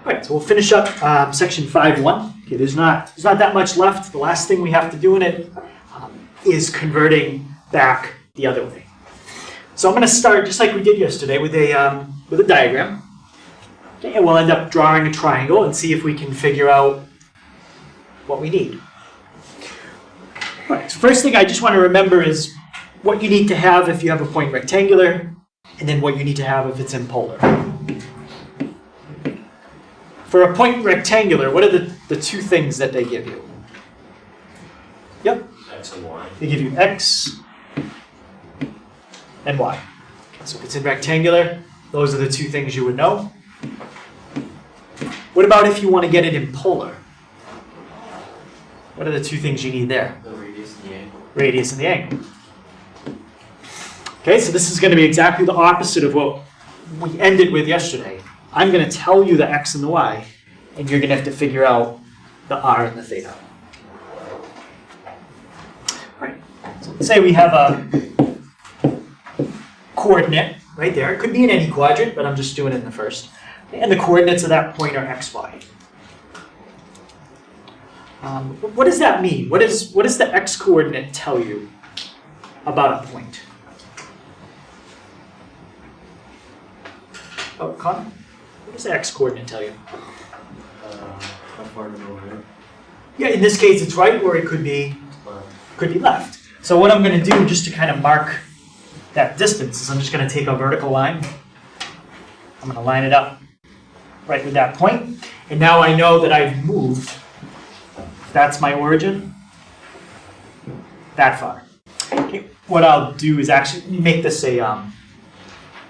All right, so we'll finish up section 5.1. Okay, there's not that much left. The last thing we have to do in it is converting back the other way. So I'm going to start just like we did yesterday with a diagram. Okay, and we'll end up drawing a triangle and see if we can figure out what we need. All right, so first thing I just want to remember is what you need to have if you have a point rectangular, and then what you need to have if it's in polar. For a point rectangular, what are the two things that they give you? Yep. X and Y. They give you X and Y. So if it's in rectangular, those are the two things you would know. What about if you want to get it in polar? What are the two things you need there? The radius and the angle. Radius and the angle. Okay, so this is going to be exactly the opposite of what we ended with yesterday. I'm going to tell you the X and the Y, and you're going to have to figure out the R and the theta. All right, so let's say we have a coordinate right there. It could be in any quadrant, but I'm just doing it in the first. And the coordinates of that point are X, Y. What does that mean? What does the X coordinate tell you about a point? Oh, Connor? What does the X coordinate tell you? How far to go right? Yeah, in this case it's right, or it could be left. So what I'm going to do just to kind of mark that distance is I'm just going to take a vertical line. I'm going to line it up right with that point. And now I know that I've moved. That's my origin. That far. Okay. What I'll do is actually make this a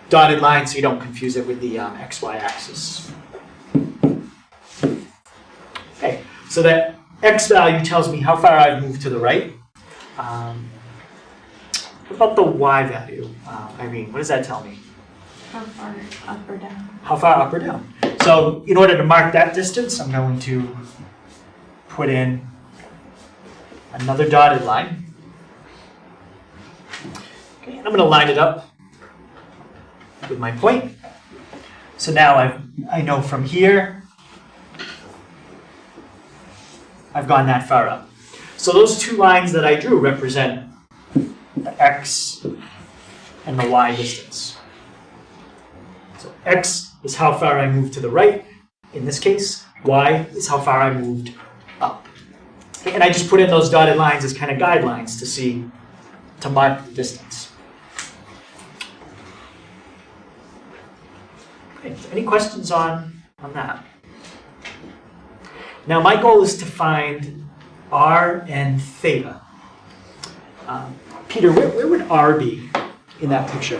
dotted line so you don't confuse it with the XY axis. Okay, so that X value tells me how far I've moved to the right. What about the Y value? Irene, what does that tell me? How far up or down? How far up or down? So in order to mark that distance, I'm going to put in another dotted line. Okay, and I'm going to line it up with my point. So now I know from here, I've gone that far up. So those two lines that I drew represent the X and the Y distance. So X is how far I moved to the right. In this case, Y is how far I moved up. Okay, and I just put in those dotted lines as kind of guidelines to mark the distance. Okay, so any questions on that? Now my goal is to find R and theta. Peter, where would R be in that picture?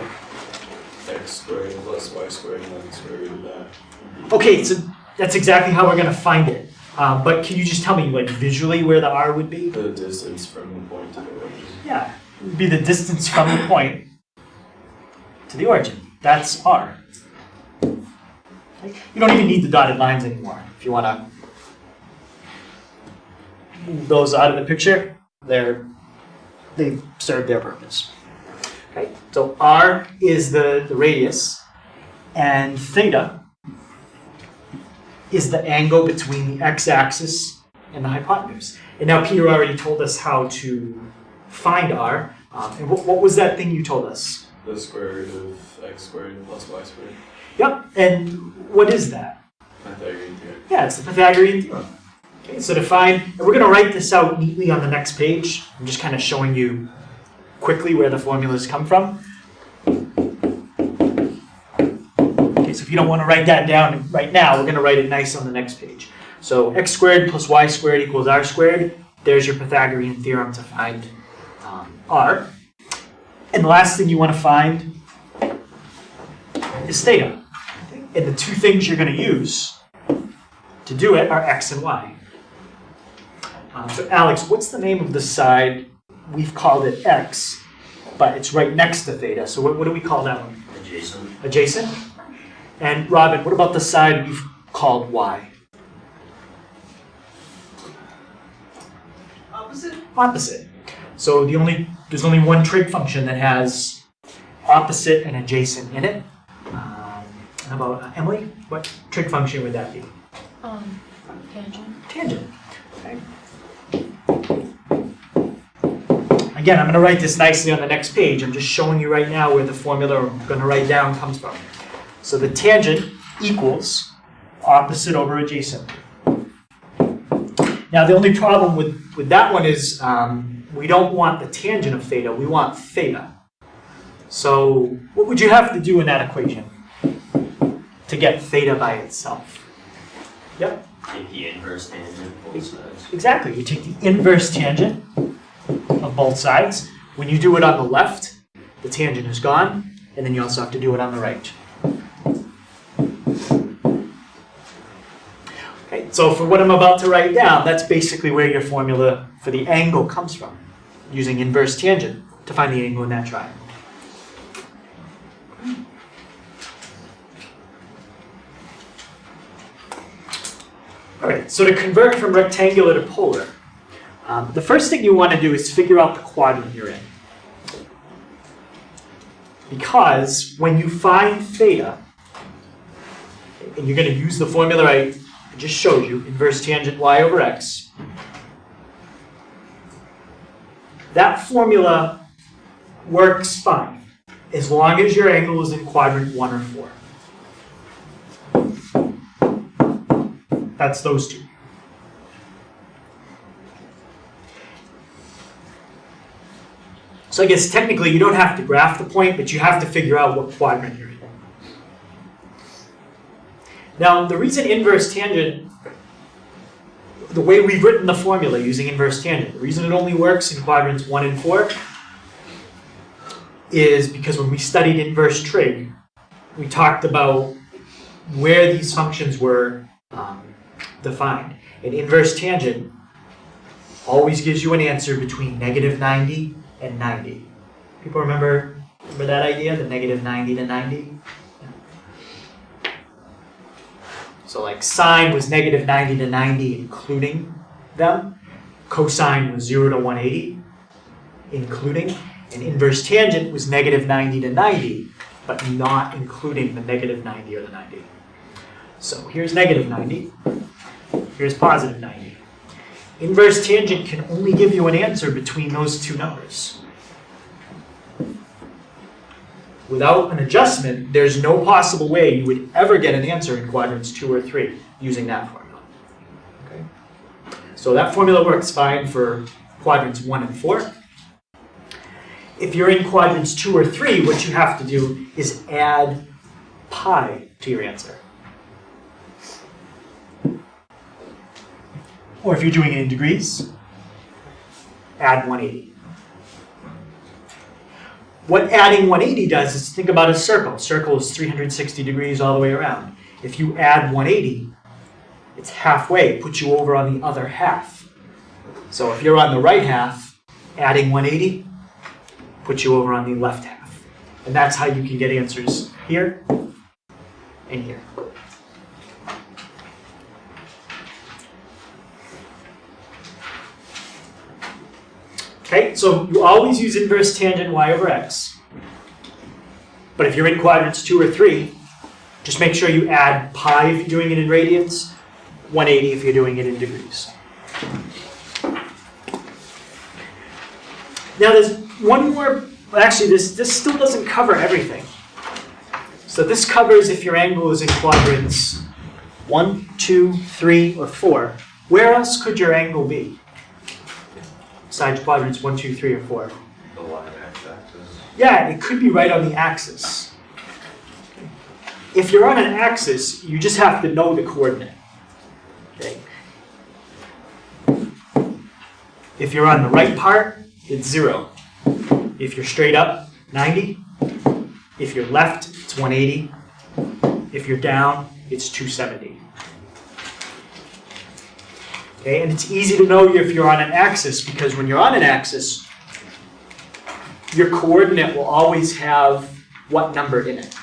X squared plus Y squared and then square root of that. Okay, so that's exactly how we're going to find it. But can you just tell me, like, visually where the R would be? The distance from the point to the origin. Yeah, it would be the distance from the point to the origin. That's R. Okay. You don't even need the dotted lines anymore. If you want to move those out of the picture, they serve their purpose. Okay, so R is the radius, and theta is the angle between the x-axis and the hypotenuse. And now Peter already told us how to find R. And what was that thing you told us? The square root of X squared plus Y squared. Yep, and what is that? Pythagorean theorem. Yeah, it's the Pythagorean theorem. Okay, so to find, and we're going to write this out neatly on the next page. I'm just kind of showing you quickly where the formulas come from. Okay, so if you don't want to write that down right now, we're going to write it nice on the next page. So x squared plus y squared equals r squared. There's your Pythagorean theorem to find r. And the last thing you want to find is theta. And the two things you're going to use to do it are x and y. So Alex, what's the name of the side? We've called it x, but it's right next to theta. So what do we call that one? Adjacent. Adjacent? And Robin, what about the side we've called y? Opposite? Opposite. So there's only one trig function that has opposite and adjacent in it. How about Emily? What trig function would that be? Tangent. Tangent. Okay. Again, I'm going to write this nicely on the next page. I'm just showing you right now where the formula I'm going to write down comes from. So the tangent equals opposite over adjacent. Now the only problem with that one is we don't want the tangent of theta, we want theta. So what would you have to do in that equation to get theta by itself? Yep. Take the inverse tangent, both sides. Exactly. You take the inverse tangent of both sides. When you do it on the left, the tangent is gone, and then you also have to do it on the right. Okay, so for what I'm about to write down, that's basically where your formula for the angle comes from, using inverse tangent to find the angle in that triangle. All right, so to convert from rectangular to polar, the first thing you want to do is figure out the quadrant you're in. Because when you find theta, and you're going to use the formula I just showed you, inverse tangent y over x, that formula works fine as long as your angle is in quadrant 1 or 4. That's those two. So I guess technically you don't have to graph the point, but you have to figure out what quadrant you're in. Now the reason inverse tangent, the way we've written the formula using inverse tangent, the reason it only works in quadrants 1 and 4 is because when we studied inverse trig, we talked about where these functions were defined. And inverse tangent always gives you an answer between -90 and 90. People remember that idea, the -90 to 90? Yeah. So like sine was -90 to 90 including them. Cosine was 0 to 180 including. And inverse tangent was -90 to 90, but not including the -90 or the 90. So here's -90. Here's positive 90. Inverse tangent can only give you an answer between those two numbers. Without an adjustment, there's no possible way you would ever get an answer in quadrants 2 or 3 using that formula. Okay? So that formula works fine for quadrants 1 and 4. If you're in quadrants 2 or 3, what you have to do is add pi to your answer. Or if you're doing it in degrees, add 180. What adding 180 does is think about a circle. A circle is 360 degrees all the way around. If you add 180, it's halfway, puts you over on the other half. So if you're on the right half, adding 180 puts you over on the left half. And that's how you can get answers here and here. Okay, so you always use inverse tangent y over x. But if you're in quadrants 2 or 3, just make sure you add pi if you're doing it in radians, 180 if you're doing it in degrees. Now there's one more, actually this still doesn't cover everything. So this covers if your angle is in quadrants 1, 2, 3, or 4. Where else could your angle be? Besides quadrants 1, 2, 3, or 4. The y-axis. Yeah, it could be right on the axis. If you're on an axis, you just have to know the coordinate. Okay. If you're on the right part, it's 0. If you're straight up, 90. If you're left, it's 180. If you're down, it's 270. Okay, and it's easy to know if you're on an axis because when you're on an axis, your coordinate will always have what number in it?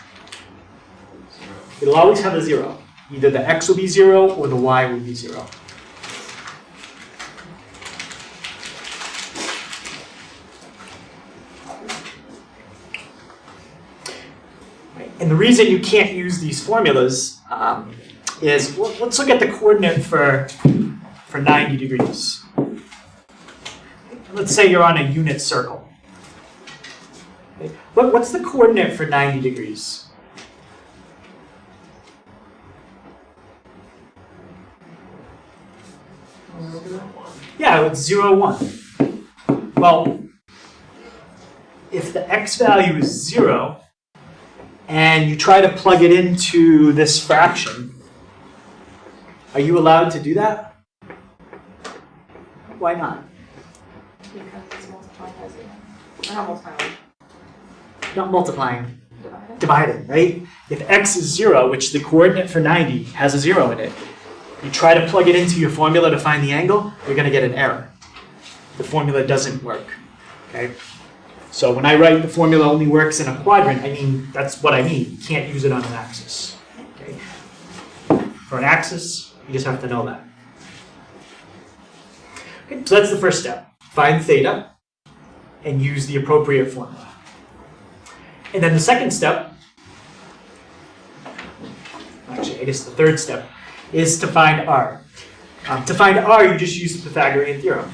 It'll always have a 0. Either the x will be 0 or the y will be 0. And the reason you can't use these formulas is, well, let's look at the coordinate for 90 degrees. Let's say you're on a unit circle. Okay. What's the coordinate for 90 degrees? Yeah, it's 0, 1. Well, if the x value is 0, and you try to plug it into this fraction, are you allowed to do that? Why not? Because it's multiplying by 0. Or not multiplying, Not multiplying, divided. dividing, right? If x is 0, which the coordinate for 90 has a 0 in it, you try to plug it into your formula to find the angle, you're going to get an error. The formula doesn't work, okay? So when I write the formula only works in a quadrant, I mean, that's what I mean. You can't use it on an axis, okay? For an axis, you just have to know that. Okay, so that's the first step. Find theta and use the appropriate formula. And then the second step, actually, I guess the third step, is to find r. To find r, you just use the Pythagorean theorem.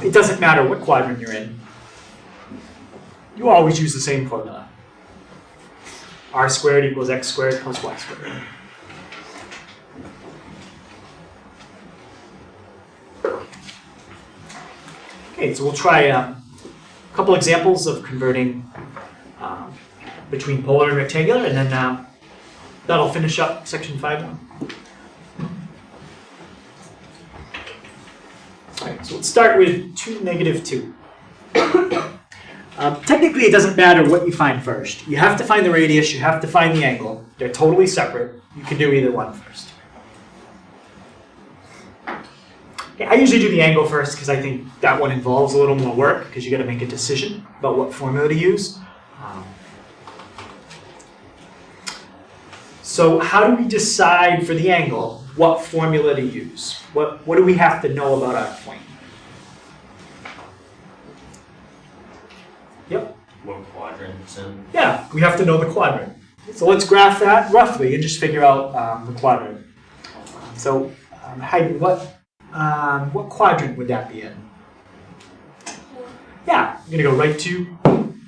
It doesn't matter what quadrant you're in. You always use the same formula. R squared equals x squared plus y squared. Okay, so we'll try a couple examples of converting between polar and rectangular, and then that'll finish up section 5.1. All right, so let's start with 2, -2. Technically, it doesn't matter what you find first. You have to find the radius, you have to find the angle. They're totally separate. You can do either one first. Okay, I usually do the angle first because I think that one involves a little more work because you got to make a decision about what formula to use. So how do we decide for the angle what formula to use? What do we have to know about our point? Yep. What quadrant it's in? Yeah, we have to know the quadrant. So let's graph that roughly and just figure out the quadrant. So Hager, what quadrant would that be in? Yeah, I'm going to go right 2,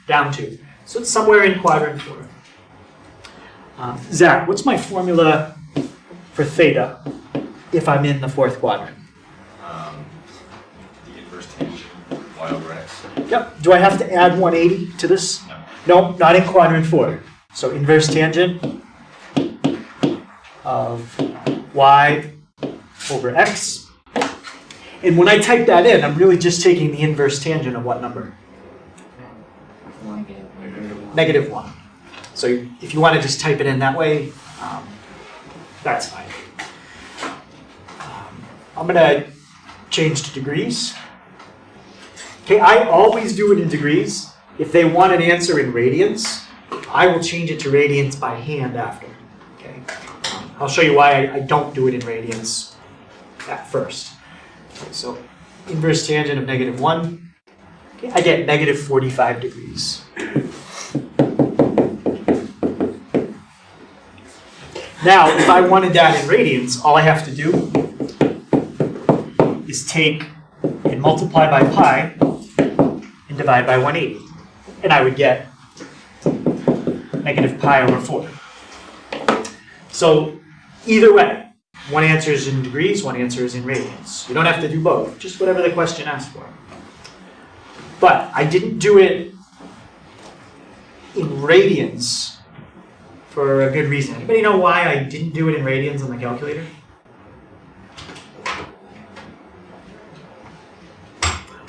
down 2. So it's somewhere in quadrant 4. Zach, what's my formula for theta if I'm in the 4th quadrant? The inverse tangent y over x. Yep. Do I have to add 180 to this? No. No, not in quadrant 4. So inverse tangent of y over x. And when I type that in, I'm really just taking the inverse tangent of what number? -1. So if you want to just type it in that way, that's fine. I'm going to change to degrees. Okay, I always do it in degrees. If they want an answer in radians, I will change it to radians by hand after. Okay, I'll show you why I don't do it in radians at first. Okay, so inverse tangent of -1, okay, I get -45 degrees. Now, if I wanted that in radians, all I have to do is take and multiply by pi and divide by 180. And I would get -pi/4. So either way, one answer is in degrees, one answer is in radians. You don't have to do both, just whatever the question asks for. But I didn't do it in radians for a good reason. Anybody know why I didn't do it in radians on the calculator?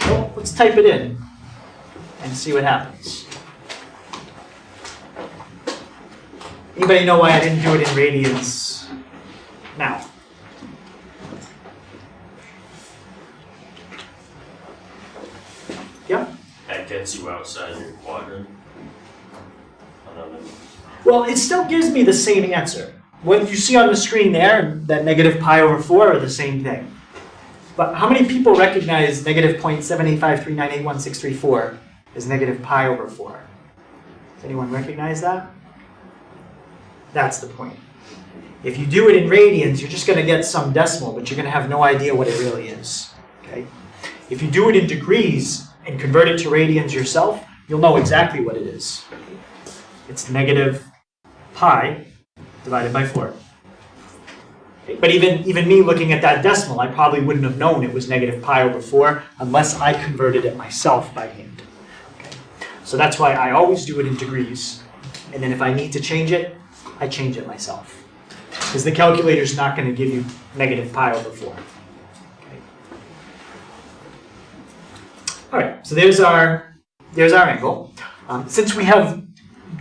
Well, let's type it in and see what happens. Anybody know why I didn't do it in radians now? Yeah? That gets you outside your quadrant. Well, it still gives me the same answer. What you see on the screen there, that -pi/4 are the same thing. But how many people recognize -0.785398164 as -pi/4? Does anyone recognize that? That's the point. If you do it in radians, you're just going to get some decimal, but you're going to have no idea what it really is. Okay? If you do it in degrees and convert it to radians yourself, you'll know exactly what it is. It's negative pi divided by 4. Okay? But even me looking at that decimal, I probably wouldn't have known it was negative pi over 4 unless I converted it myself by hand. Okay? So that's why I always do it in degrees. And then if I need to change it, I change it myself. Because the calculator is not going to give you negative pi over 4. Okay. All right, so there's our angle. Since we have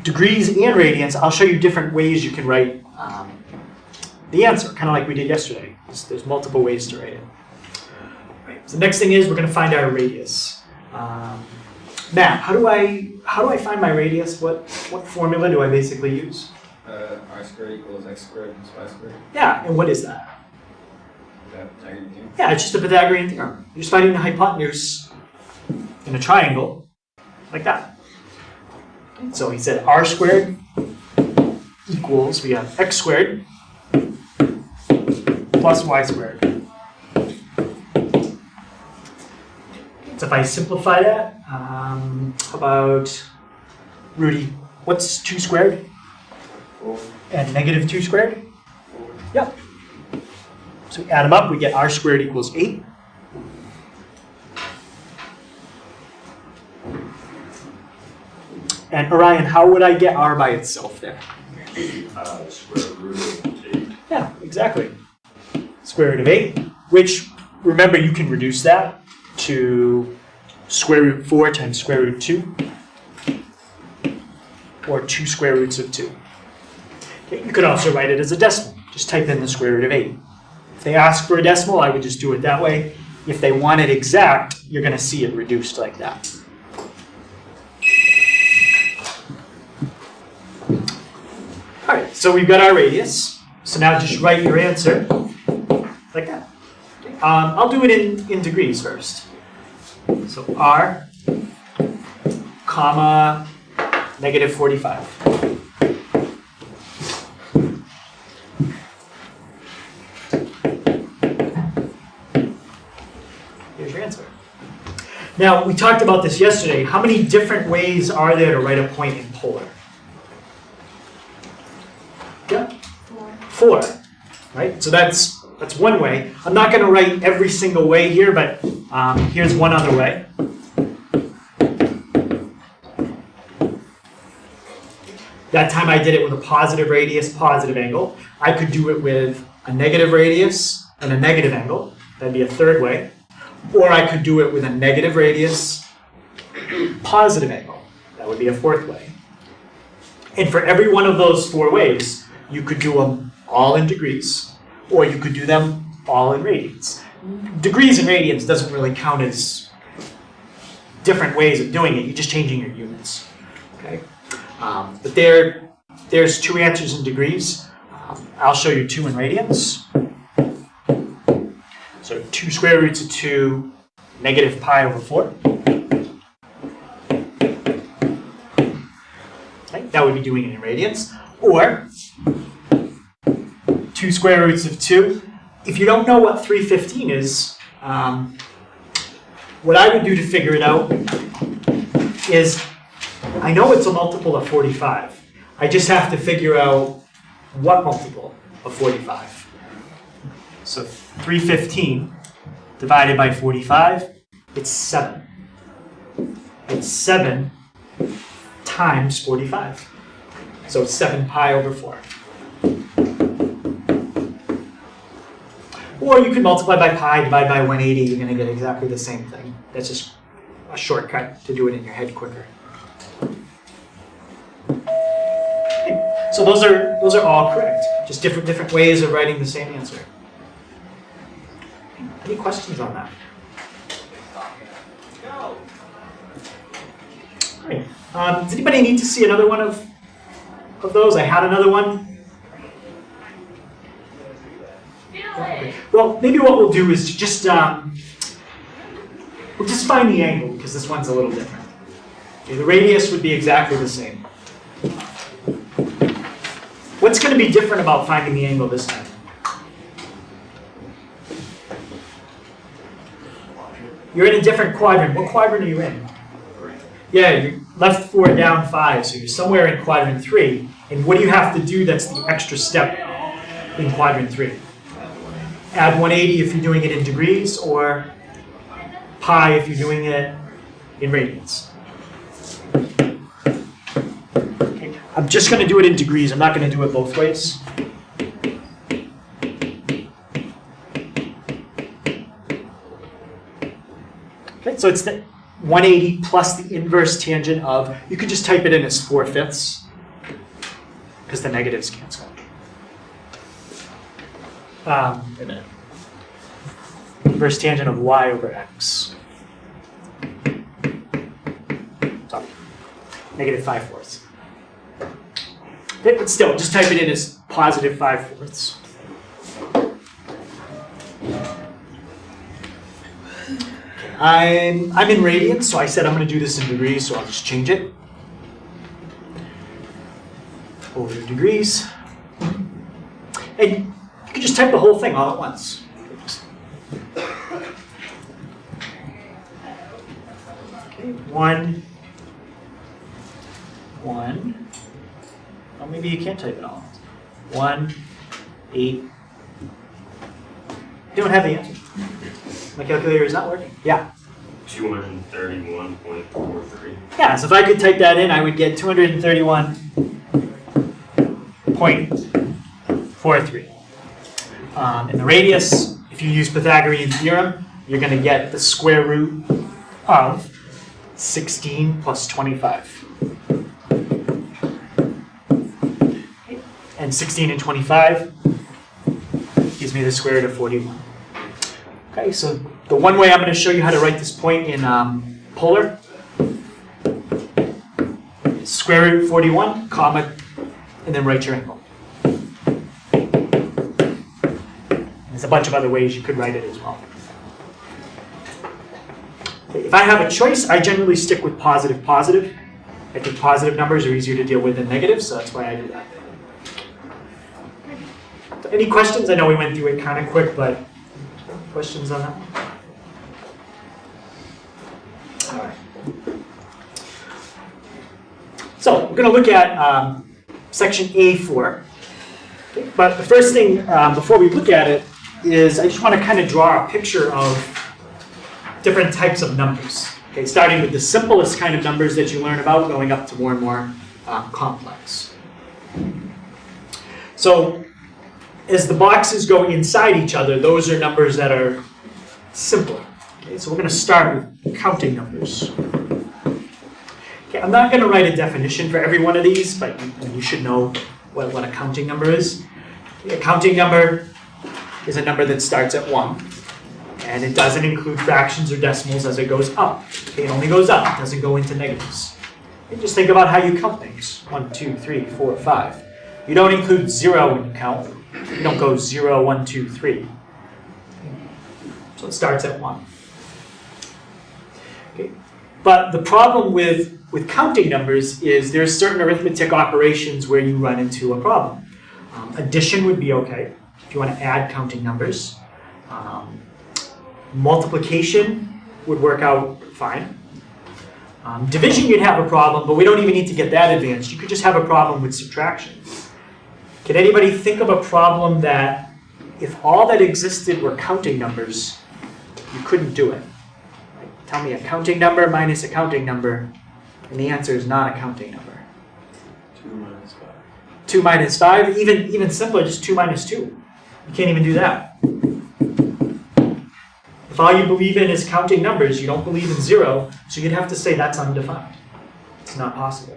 degrees and radians, I'll show you different ways you can write the answer, kind of like we did yesterday. There's multiple ways to write it. All right, so the next thing is we're going to find our radius. Matt, how do I find my radius? What formula do I basically use? R squared equals x squared plus y squared. Yeah, and what is that? Pythagorean theorem. Yeah, it's just a Pythagorean theorem. You're just finding the hypotenuse in a triangle like that. So he said r squared equals, we have x squared plus y squared. So if I simplify that, how about, Rudy, what's 2 squared? 4. And negative 2 squared? Yep. So we add them up, we get r squared equals 8. And Orion, how would I get r by itself there? Square root of 8. Yeah, exactly. Square root of 8, which, remember, you can reduce that to square root 4 times square root 2, or 2 square roots of 2. Okay, you could also write it as a decimal. Just type in the square root of 8. If they ask for a decimal, I would just do it that way. If they want it exact, you're going to see it reduced like that. All right, so we've got our radius. So now just write your answer like that. Okay. I'll do it in degrees first. So r, comma, negative 45. Here's your answer. Now, we talked about this yesterday. How many different ways are there to write a point in polar? Yeah? 4, right? So that's one way. I'm not going to write every single way here, but here's one other way. That time I did it with a positive radius, positive angle. I could do it with a negative radius and a negative angle. That'd be a third way. Or I could do it with a negative radius, positive angle. That would be a fourth way. And for every one of those 4 ways, you could do them all in degrees, or you could do them all in radians. Degrees and radians doesn't really count as different ways of doing it. You're just changing your units. Okay? But there's 2 answers in degrees. I'll show you 2 in radians. So 2 square roots of 2, negative pi over 4. Okay, that would be doing it in radians. Or 2 square roots of 2. If you don't know what 315 is, what I would do to figure it out is, I know it's a multiple of 45. I just have to figure out what multiple of 45. So 315 divided by 45, it's 7. It's 7 times 45. So it's 7 pi over 4. Or you can multiply by pi, divide by 180, you're going to get exactly the same thing. That's just a shortcut to do it in your head quicker. Okay. So those are all correct. Just different ways of writing the same answer. Any questions on that? All right. Does anybody need to see another one of those? I had another one. Okay. Well, maybe what we'll do is just we'll just find the angle, because this one's a little different. Okay, the radius would be exactly the same. what's going to be different about finding the angle this time? You're in a different quadrant. What quadrant are you in? Yeah, you're left 4, down 5, so you're somewhere in quadrant 3. And what do you have to do that's the extra step in quadrant 3? Add 180 if you're doing it in degrees, or pi if you're doing it in radians. Okay. I'm just going to do it in degrees. I'm not going to do it both ways. Okay, so it's the 180 plus the inverse tangent of, you could just type it in as 4/5, because the negatives cancel. Inverse tangent of y over x. So, negative 5/4. Okay, but still, just type it in as positive 5/4. I'm in radians, so I said I'm going to do this in degrees, so I'll just change it. Over to degrees. And you can just type the whole thing all at once. Okay, 1. Well, maybe you can't type it all. 1, 8. You don't have the answer. My calculator is not working. Yeah. 231.43. Yeah, so if I could type that in, I would get 231.43. And the radius, if you use Pythagorean theorem, you're going to get the square root of 16 plus 25. And 16 and 25 gives me the square root of 41. Okay, so the one way I'm going to show you how to write this point in polar is square root 41, comma, and then write your angle. There's a bunch of other ways you could write it as well. Okay, if I have a choice, I generally stick with positive, positive. I think positive numbers are easier to deal with than negatives, so that's why I do that. So any questions? I know we went through it kind of quick, but questions on that? All right. So we're going to look at section A4. Okay, but the first thing before we look at it is I just want to kind of draw a picture of different types of numbers. Okay, starting with the simplest kind of numbers that you learn about, going up to more and more complex. So as the boxes go inside each other, those are numbers that are simpler. Okay, so we're going to start with counting numbers. Okay, I'm not going to write a definition for every one of these, but you should know what a counting number is. Okay, a counting number is a number that starts at 1, and it doesn't include fractions or decimals as it goes up. Okay, it only goes up, it doesn't go into negatives. And just think about how you count things. 1, 2, 3, 4, 5. You don't include 0 when you count. You don't go 0, 1, 2, 3. So it starts at 1. Okay. But the problem with counting numbers is there's certain arithmetic operations where you run into a problem. Addition would be okay if you want to add counting numbers. Multiplication would work out fine. Division you'd have a problem, but we don't even need to get that advanced. You could just have a problem with subtraction. Can anybody think of a problem that if all that existed were counting numbers, you couldn't do it? Like, tell me a counting number minus a counting number, and the answer is not a counting number. 2 minus 5. 2 minus 5, even simpler, just 2 minus 2. You can't even do that. If all you believe in is counting numbers, you don't believe in 0, so you'd have to say that's undefined. It's not possible.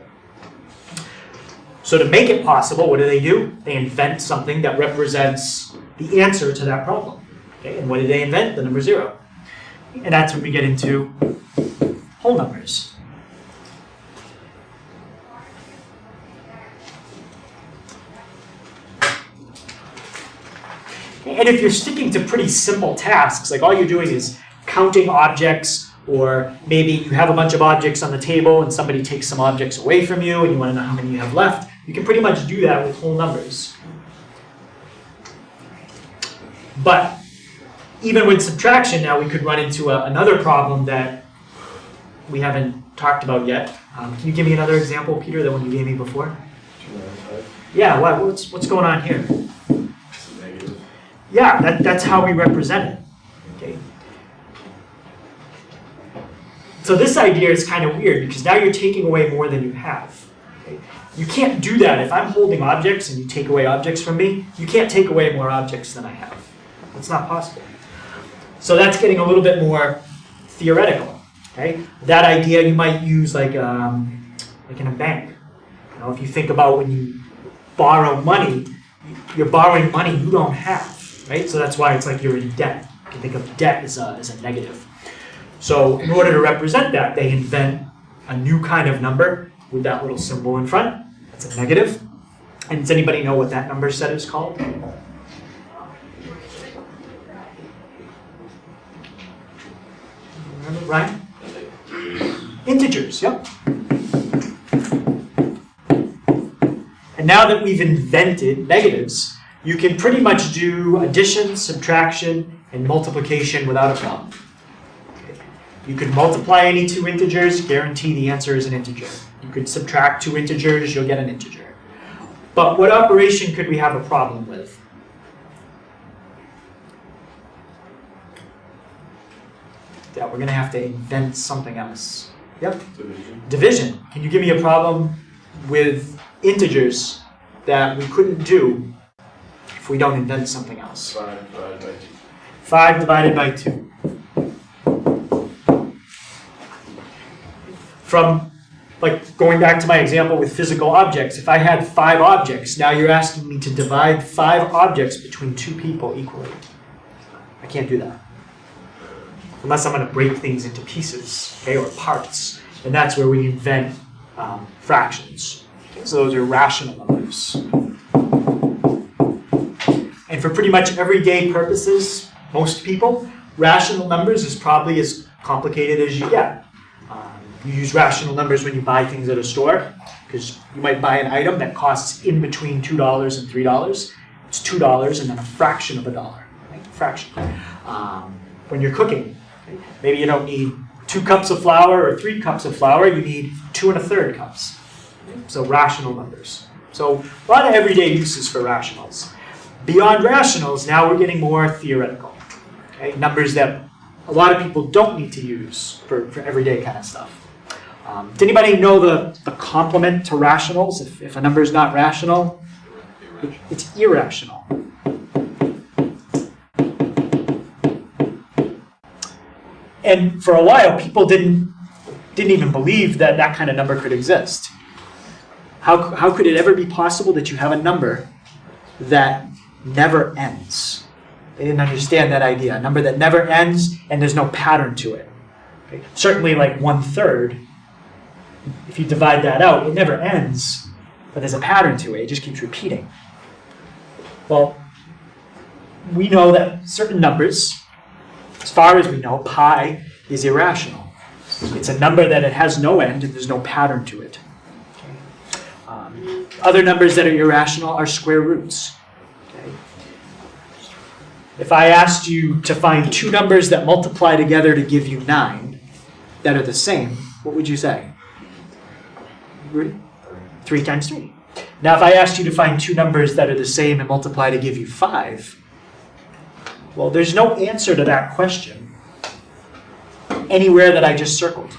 So to make it possible, what do? They invent something that represents the answer to that problem. Okay, and what did they invent? The number 0. And that's when we get into whole numbers. And if you're sticking to pretty simple tasks, like all you're doing is counting objects, or maybe you have a bunch of objects on the table and somebody takes some objects away from you and you want to know how many you have left, You can pretty much do that with whole numbers. But even with subtraction, now we could run into another problem that we haven't talked about yet. Can you give me another example, Peter, than one you gave me before? 295. Yeah, what's going on here? It's a negative. Yeah, that's how we represent it. Okay. So this idea is kind of weird because now you're taking away more than you have. Okay? You can't do that. If I'm holding objects and you take away objects from me, you can't take away more objects than I have. That's not possible. So that's getting a little bit more theoretical. Okay? That idea you might use like in a bank. You know, if you think about when you borrow money, you're borrowing money you don't have, right? So that's why it's like you're in debt. You can think of debt as a negative. So in order to represent that, they invent a new kind of number with that little symbol in front. That's a negative. And does anybody know what that number set is called? Remember, Ryan? Integers, yep. And now that we've invented negatives, you can pretty much do addition, subtraction, and multiplication without a problem. Okay. You could multiply any two integers, guarantee the answer is an integer. You could subtract two integers, you'll get an integer. But what operation could we have a problem with? Yeah, we're going to have to invent something else. Yep. Division. Division. Can you give me a problem with integers that we couldn't do if we don't invent something else? 5 divided by 2. 5 divided by 2. From, like, going back to my example with physical objects, if I had 5 objects, now you're asking me to divide 5 objects between 2 people equally. I can't do that. Unless I'm going to break things into pieces, okay, or parts. And that's where we invent fractions. Okay, so those are rational numbers. And for pretty much everyday purposes, most people, rational numbers is probably as complicated as you get. You use rational numbers when you buy things at a store, because you might buy an item that costs in between $2 and $3. It's $2 and then a fraction of a dollar, right? Fraction. When you're cooking, okay, maybe you don't need 2 cups of flour or 3 cups of flour, you need 2 1/3 cups. Okay? So rational numbers. So a lot of everyday uses for rationals. Beyond rationals, now we're getting more theoretical. Okay? Numbers that a lot of people don't need to use for everyday kind of stuff. Does anybody know the complement to rationals? If a number is not rational, it's irrational. And for a while, people didn't even believe that that kind of number could exist. How could it ever be possible that you have a number that never ends? They didn't understand that idea. A number that never ends and there's no pattern to it. Okay? Certainly like 1/3, if you divide that out, it never ends, but there's a pattern to it. It just keeps repeating. Well, we know that certain numbers, as far as we know, pi is irrational. It's a number that it has no end and there's no pattern to it. Other numbers that are irrational are square roots. Okay? If I asked you to find 2 numbers that multiply together to give you 9 that are the same, what would you say? 3 times 3. Now if I asked you to find 2 numbers that are the same and multiply to give you 5, well, there's no answer to that question anywhere that I just circled.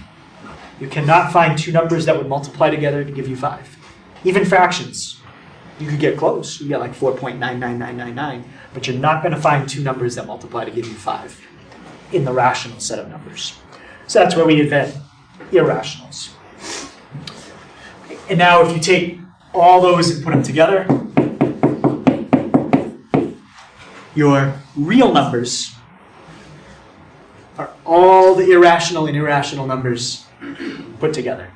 You cannot find 2 numbers that would multiply together to give you 5. Even fractions. You could get close. You get like 4.99999, but you're not going to find 2 numbers that multiply to give you 5 in the rational set of numbers. So that's where we invent irrationals. And now if you take all those and put them together, your real numbers are all the irrational and irrational numbers put together.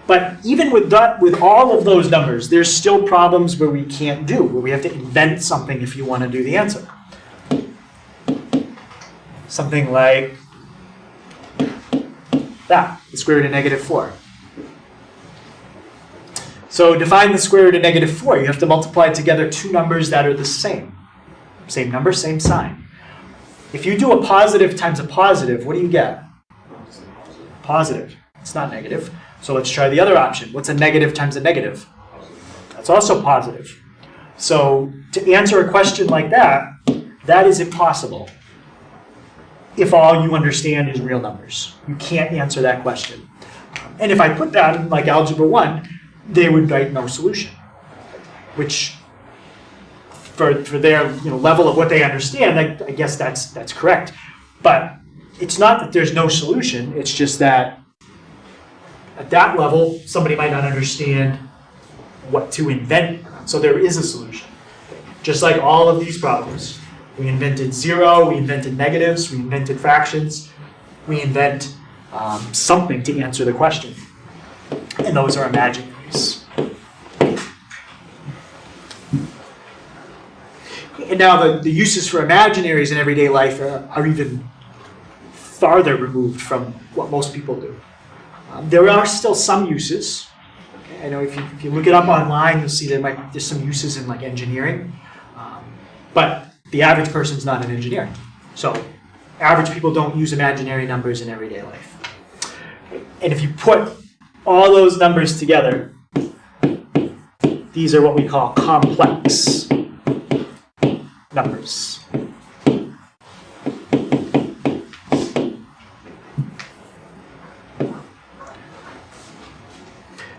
But even with all of those numbers, there's still problems where we can't do, where we have to invent something if you want to do the answer. Something like that, the square root of -4. So to find the square root of -4, you have to multiply together two numbers that are the same. Same number, same sign. If you do a positive times a positive, what do you get? Positive. It's not negative. So let's try the other option. What's a negative times a negative? That's also positive. So to answer a question like that, that is impossible if all you understand is real numbers. You can't answer that question. And if I put that in like Algebra 1, they would write no solution, which for their level of what they understand, I guess that's correct. But it's not that there's no solution, it's just that at that level, somebody might not understand what to invent, so there is a solution. Just like all of these problems. We invented zero, we invented negatives, we invented fractions, we invent something to answer the question. And those are imaginaries. And now the uses for imaginaries in everyday life are even farther removed from what most people do. There are still some uses. I know if you look it up online, you'll see there's some uses in like engineering. But the average person's not an engineer. So average people don't use imaginary numbers in everyday life. And if you put all those numbers together, these are what we call complex numbers.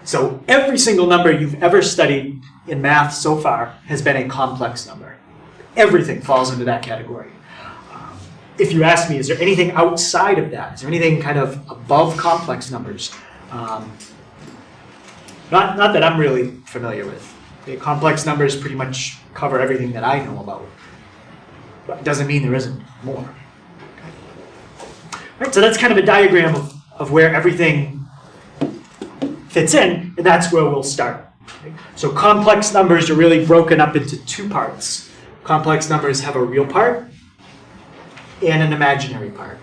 So every single number you've ever studied in math so far has been a complex number. Everything falls into that category. If you ask me, is there anything outside of that? Is there anything kind of above complex numbers? Not that I'm really familiar with. The complex numbers pretty much cover everything that I know about. But it doesn't mean there isn't more. Okay. Right, so that's kind of a diagram of where everything fits in, and that's where we'll start. Okay. So complex numbers are really broken up into two parts. Complex numbers have a real part and an imaginary part.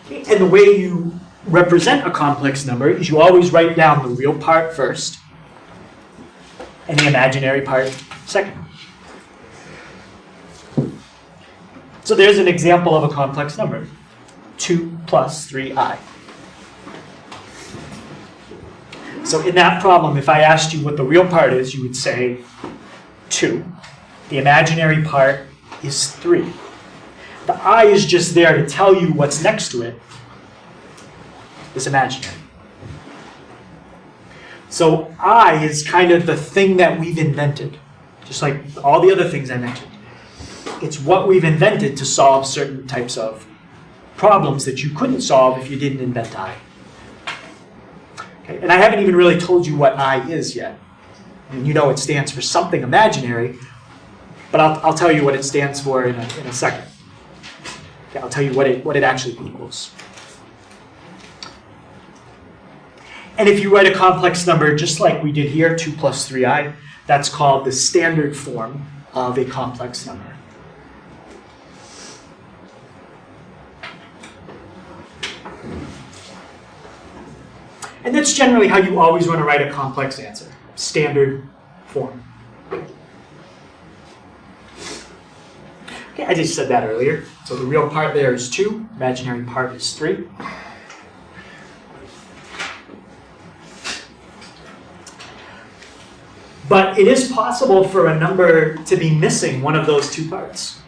And the way you represent a complex number is you always write down the real part first and the imaginary part second. So there's an example of a complex number, 2 plus 3i. So in that problem, if I asked you what the real part is, you would say 2. The imaginary part is 3. The I is just there to tell you what's next to it is imaginary. So I is kind of the thing that we've invented, just like all the other things I mentioned. It's what we've invented to solve certain types of problems that you couldn't solve if you didn't invent I. Okay, and I haven't even really told you what I is yet. And you know it stands for something imaginary, but I'll tell you what it stands for in a second. Okay, I'll tell you what it actually equals. And if you write a complex number just like we did here, 2 plus 3i, that's called the standard form of a complex number. And that's generally how you always want to write a complex answer, standard form. Okay, I just said that earlier. So the real part there is 2, imaginary part is 3. But it is possible for a number to be missing one of those two parts.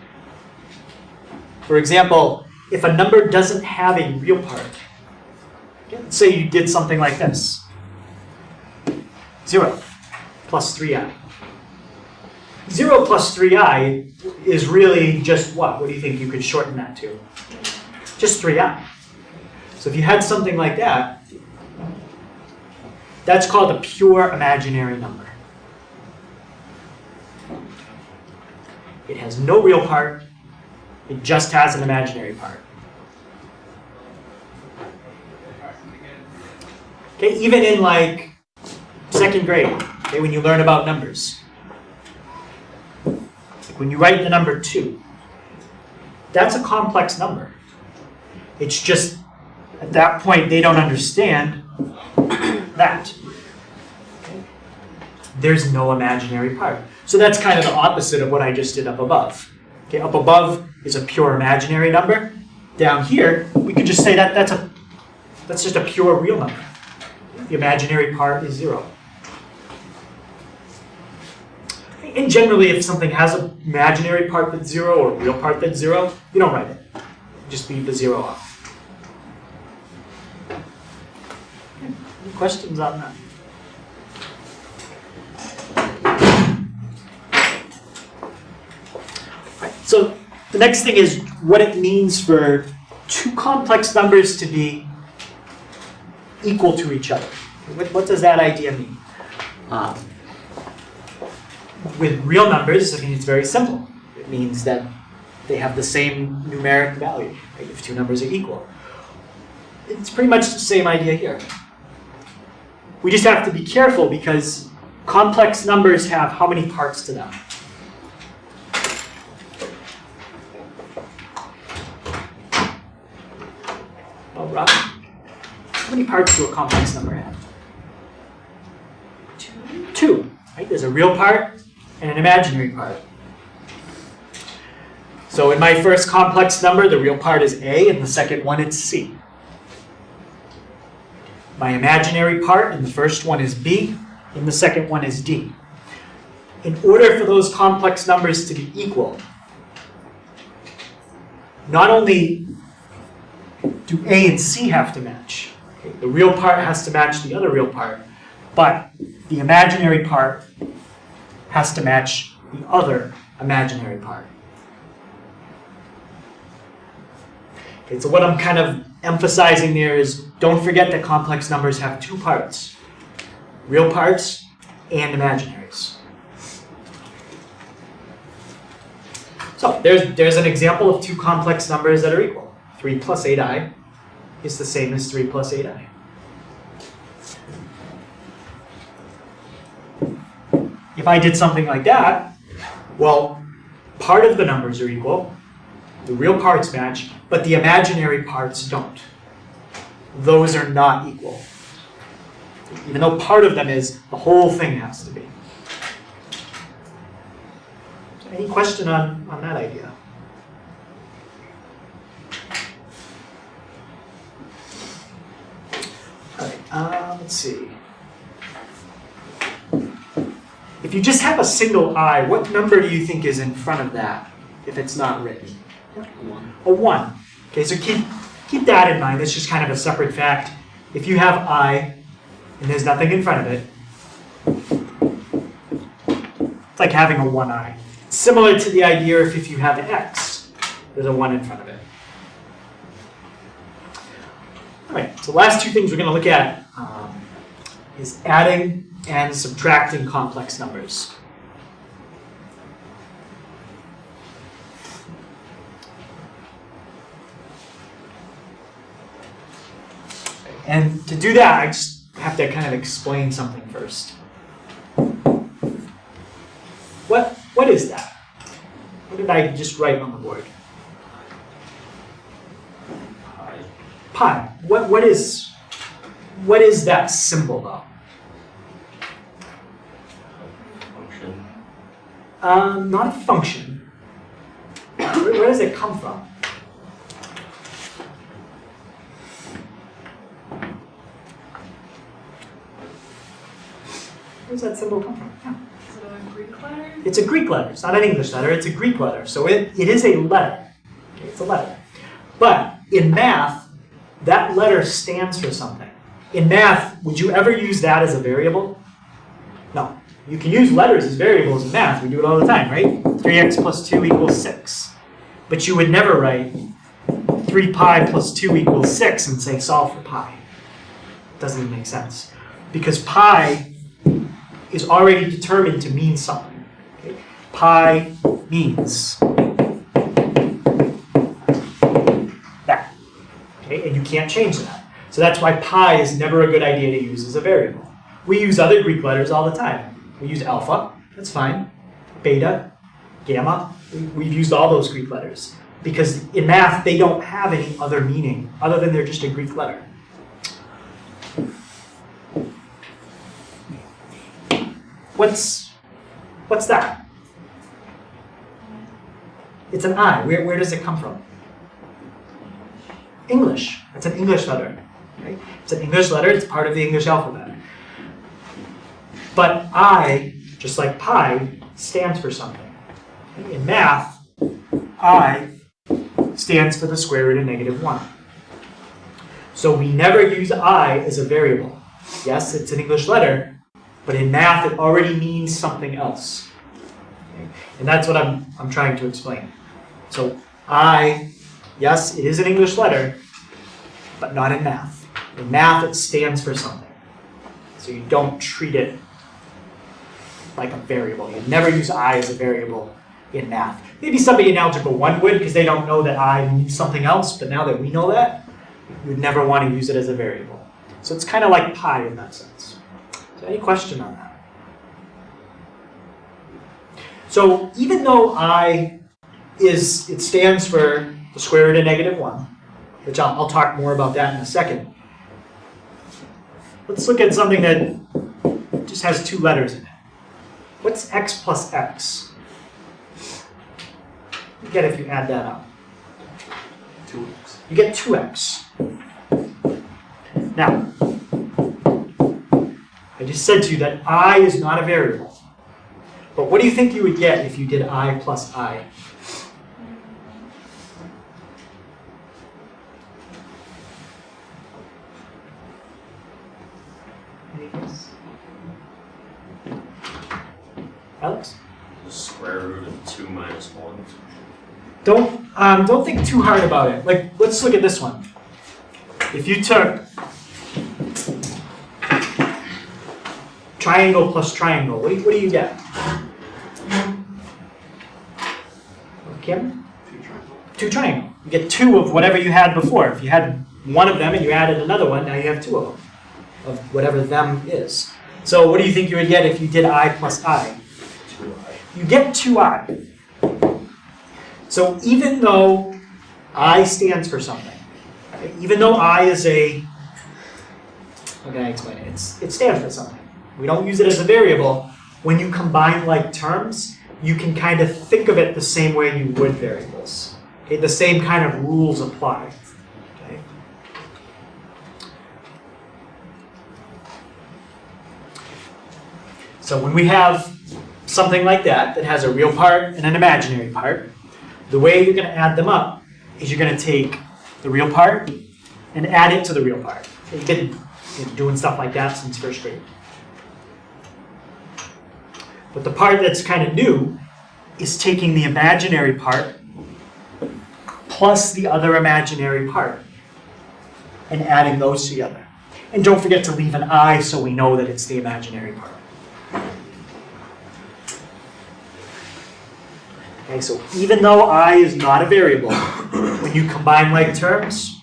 For example, if a number doesn't have a real part, let's say you did something like this. 0 plus 3i. 0 plus 3i is really just what? What do you think you could shorten that to? Just 3i. So if you had something like that, that's called a pure imaginary number. It has no real part. It just has an imaginary part. Okay, even in like 2nd grade, okay, when you learn about numbers, like when you write the number 2, that's a complex number. It's just, at that point, they don't understand that. Okay? There's no imaginary part. So that's kind of the opposite of what I just did up above. Okay, up above is a pure imaginary number. Down here, we could just say that that's just a pure real number. The imaginary part is 0. And generally, if something has an imaginary part that's 0 or a real part that's 0, you don't write it. You just leave the 0 off. Any questions on that? Right, so the next thing is what it means for two complex numbers to be equal to each other. What does that idea mean? With real numbers, I mean, it's very simple. It means that they have the same numeric value, right, if two numbers are equal. It's pretty much the same idea here. We just have to be careful because complex numbers have how many parts to them? Oh, Rob, how many parts do a complex number have? Two, right? There's a real part and an imaginary part. So in my first complex number, the real part is A, and the second one is C. My imaginary part in the first one is B, and the second one is D. In order for those complex numbers to be equal, not only do A and C have to match, okay, the real part has to match the other real part, but the imaginary part has to match the other imaginary part. Okay, so what I'm kind of emphasizing there is don't forget that complex numbers have two parts, real parts and imaginaries. So there's an example of two complex numbers that are equal. 3 plus 8i is the same as 3 plus 8i. If I did something like that, well, part of the numbers are equal, the real parts match, but the imaginary parts don't. Those are not equal. Even though part of them is, the whole thing has to be. So any question on that idea? All right, let's see. If you just have a single I, what number do you think is in front of that if it's not written? A 1. Okay, so keep that in mind. That's just kind of a separate fact. If you have I and there's nothing in front of it, it's like having a 1i. It's similar to the idea if you have x, there's a 1 in front of it. All right, so the last two things we're going to look at is adding and subtracting complex numbers. And to do that, I just have to kind of explain something first. What is that? What did I just write on the board? Pi. What is that symbol though? Function. Not a function. Where does it come from? Where does that symbol come from? Yeah. Is it a Greek letter? It's a Greek letter. It's not an English letter. It's a Greek letter. So it is a letter. Okay, it's a letter. But in math, that letter stands for something. In math, would you ever use that as a variable? No. You can use letters as variables in math. We do it all the time, right? 3x plus 2 equals 6. But you would never write 3 pi plus 2 equals 6 and say solve for pi. It doesn't even make sense. Because pi is already determined to mean something. Okay? Pi means that. Okay? And you can't change that. So that's why pi is never a good idea to use as a variable. We use other Greek letters all the time. We use alpha, that's fine. Beta, gamma, we've used all those Greek letters. because in math, they don't have any other meaning other than they're just a Greek letter. What's that? It's an I. Where does it come from? English. It's an English letter. Right? It's an English letter. It's part of the English alphabet. But I, just like pi, stands for something. In math, I stands for the square root of -1. So we never use I as a variable. Yes, it's an English letter, but in math it already means something else. Okay? And that's what I'm trying to explain. So I, yes, it is an English letter, but not in math. In math it stands for something. So you don't treat it like a variable. You never use I as a variable in math. Maybe somebody in Algebra 1 would, because they don't know that I means something else, but now that we know that, you would never want to use it as a variable. So it's kind of like pi in that sense. So any question on that? So even though it stands for the square root of -1, which I'll talk more about that in a second. Let's look at something that just has 2 letters in it. What's x plus x? You get if you add that up. 2x. You get 2x. Now, I just said to you that I is not a variable. But what do you think you would get if you did I plus I? Any guess? Alex? The square root of 2 minus 1. Don't think too hard about it. Like, let's look at this one. If you took triangle plus triangle, what do you get? Kim? 2 triangle. You get 2 of whatever you had before. If you had one of them and you added another one, now you have 2 of them, of whatever them is. So what do you think you would get if you did I plus I? 2i. You get 2i. So even though I stands for something, okay, even though I is how can I explain it? It stands for something. We don't use it as a variable. When you combine like terms, you can kind of think of it the same way you would variables. Okay, the same kind of rules apply. Okay. So when we have something like that has a real part and an imaginary part, the way you're going to add them up is you're going to take the real part and add it to the real part. You've been doing stuff like that since first grade. But the part that's kind of new is taking the imaginary part plus the other imaginary part and adding those together. And don't forget to leave an I so we know that it's the imaginary part. Okay, so even though I is not a variable, when you combine like terms,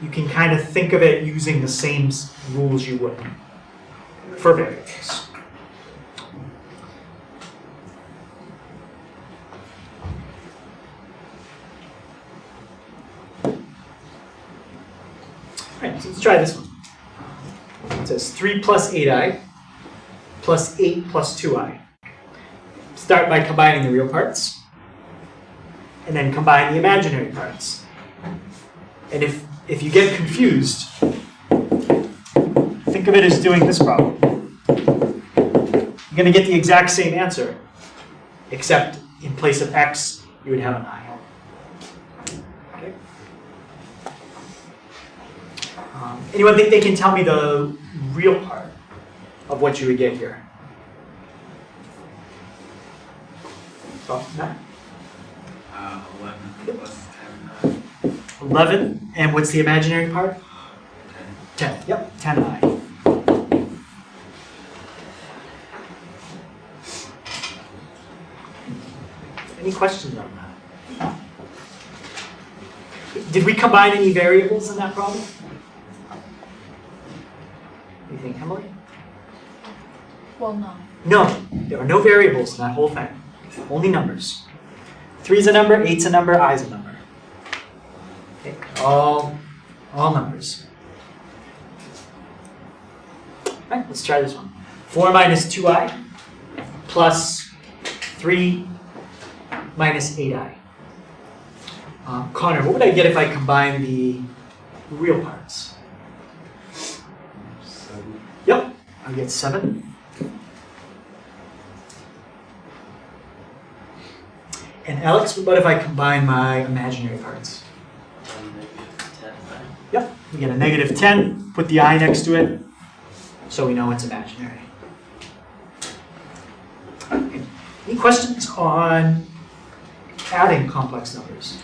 you can kind of think of it using the same rules you would for variables. Alright, so let's try this one. It says 3 plus 8i plus 8 plus 2i. Start by combining the real parts, and then combine the imaginary parts. And if you get confused, think of it as doing this problem. You're going to get the exact same answer, except in place of x, you would have an I. Okay. Anyone think they can tell me the real part of what you would get here? Oh, no? 11 plus 10. 11, and what's the imaginary part? 10. Yep, 10i. Any questions on that? Did we combine any variables in that problem? Anything, Emily? Well, no. No, there are no variables in that whole thing. Only numbers. 3's a number, 8's a number, i's a number. Okay, all numbers. All right, let's try this one. 4 minus 2i plus 3 minus 8i. Connor, what would I get if I combine the real parts? 7. Yep, I get 7. And Alex, what about if I combine my imaginary parts? Yep, we get a negative 10, put the I next to it, so we know it's imaginary. Okay. Any questions on adding complex numbers?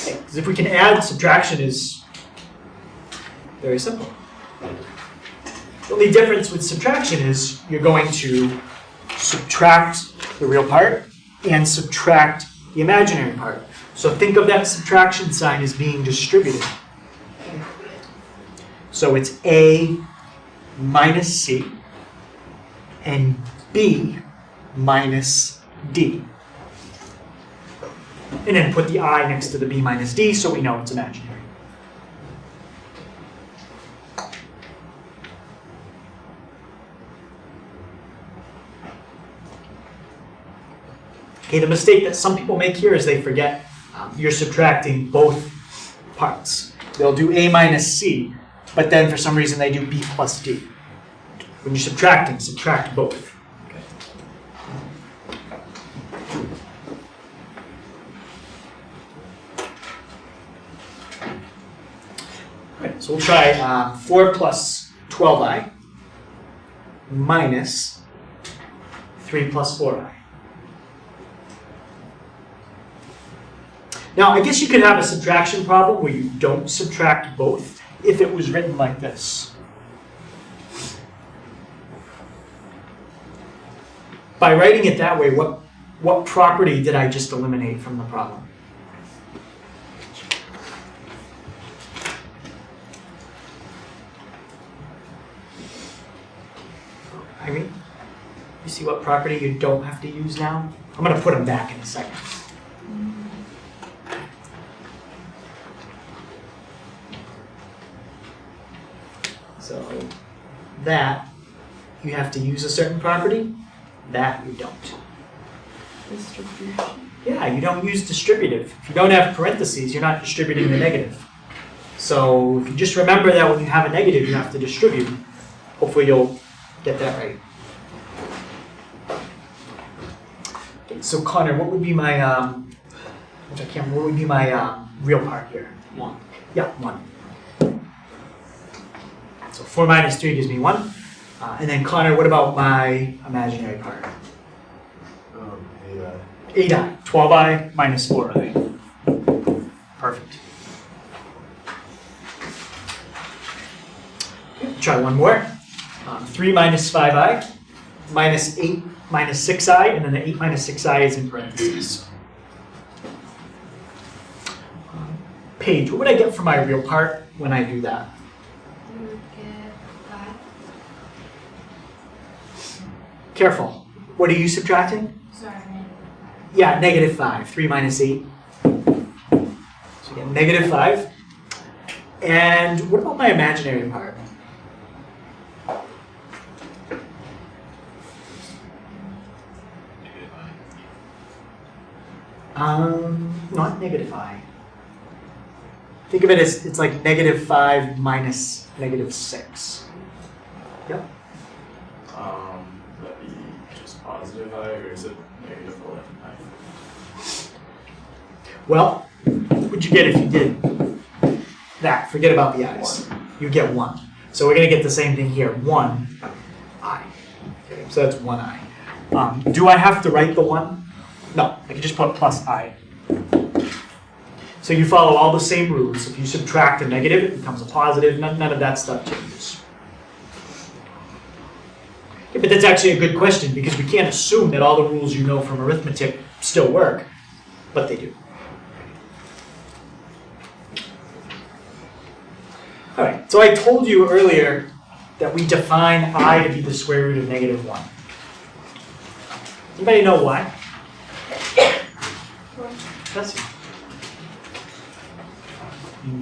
Because if we can add, subtraction is very simple. The only difference with subtraction is you're going to subtract the real part and subtract the imaginary part. So think of that subtraction sign as being distributed. So it's A minus C and B minus D. And then put the I next to the B minus D so we know it's imaginary. Okay, the mistake that some people make here is they forget you're subtracting both parts. They'll do A minus C, but then for some reason they do B plus D. When you're subtracting, subtract both. Okay. All right, so we'll try 4 plus 12i minus 3 plus 4i. Now, I guess you could have a subtraction problem where you don't subtract both if it was written like this. By writing it that way, what property did I just eliminate from the problem? Irene, you see what property you don't have to use now? I'm going to put them back in a second. So that, you have to use a certain property. That you don't. Distribution. Yeah, you don't use distributive. If you don't have parentheses, you're not distributing the negative. So if you just remember that when you have a negative, you have to distribute. Hopefully you'll get that right. Okay, so Connor, what would be my, what would be my real part here? 1. Yeah, 1. So 4 minus 3 gives me 1. And then Connor, what about my imaginary part? 8i. 8i. 12i minus 4i. Perfect. Try one more. 3 minus 5i minus 8 minus 6i, and then the 8 minus 6i is in parentheses. Paige, what would I get for my real part when I do that? You would get 5. Careful. What are you subtracting? Sorry, Yeah, negative 5. 3 minus 8. So you get negative 5. And what about my imaginary part? Not negative I. Think of it as it's like negative 5 minus negative 6. Yep. Would that be just positive I, or is it negative 11i? Well, what would you get if you did that? Forget about the i's. You get 1. So we're going to get the same thing here. 1 I. Okay, so that's 1 I. Do I have to write the 1? No, I can just put plus I. So you follow all the same rules. If you subtract a negative, it becomes a positive. None of that stuff changes. Okay, but that's actually a good question because we can't assume that all the rules you know from arithmetic still work, but they do. All right, so I told you earlier that we define I to be the square root of negative 1. Anybody know why? discussing?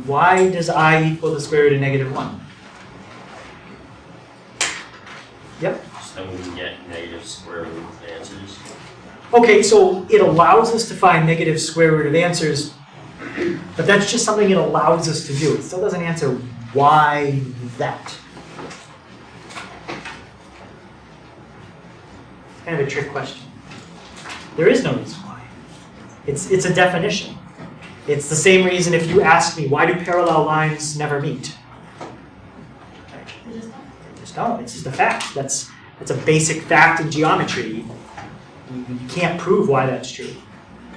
Why does I equal the square root of negative 1? Yep. So then we can get negative square root answers. Okay, so it allows us to find negative square root of answers, but that's just something it allows us to do. It still doesn't answer why that. Kind of a trick question. There is no reason why. It's a definition. It's the same reason if you ask me, why do parallel lines never meet? They just don't. They just don't. It's just a fact. That's a basic fact in geometry. You can't prove why that's true.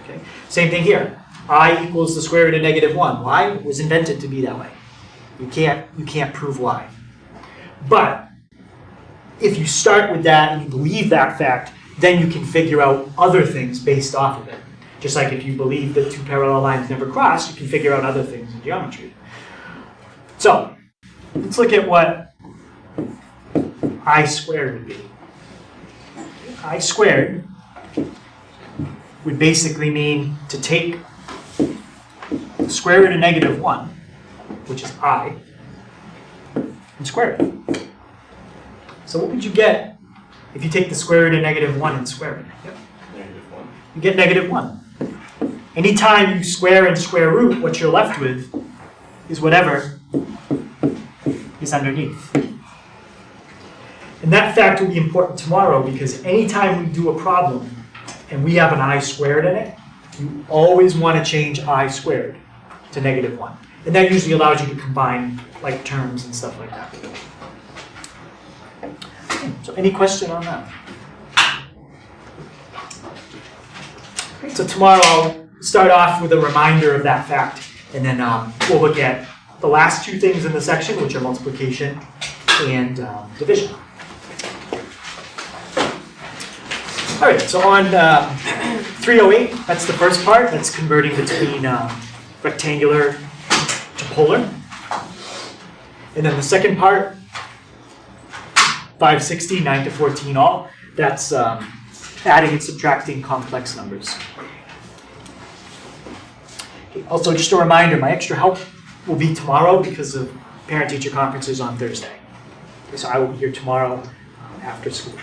Okay. Same thing here. I equals the square root of negative 1. Why? It was invented to be that way. You can't prove why. But if you start with that and you believe that fact, then you can figure out other things based off of it. Just like if you believe that two parallel lines never cross, you can figure out other things in geometry. So, let's look at what I squared would be. I squared would basically mean to take the square root of negative 1, which is I, and square it. So what would you get if you take the square root of negative 1 and square it? Yep. Negative 1. You get negative 1. Anytime you square and square root, what you're left with is whatever is underneath. And that fact will be important tomorrow because anytime we do a problem and we have an I squared in it, you always want to change I squared to negative 1. And that usually allows you to combine like terms and stuff like that. So any question on that? Okay, so tomorrow I'll start off with a reminder of that fact, and then we'll look at the last two things in the section, which are multiplication and division. All right, so on 308, that's the first part. That's converting between rectangular to polar. And then the second part, 560, 9 to 14 all, that's adding and subtracting complex numbers. Okay, also, just a reminder, my extra help will be tomorrow because of parent-teacher conferences on Thursday. Okay, so I will be here tomorrow after school.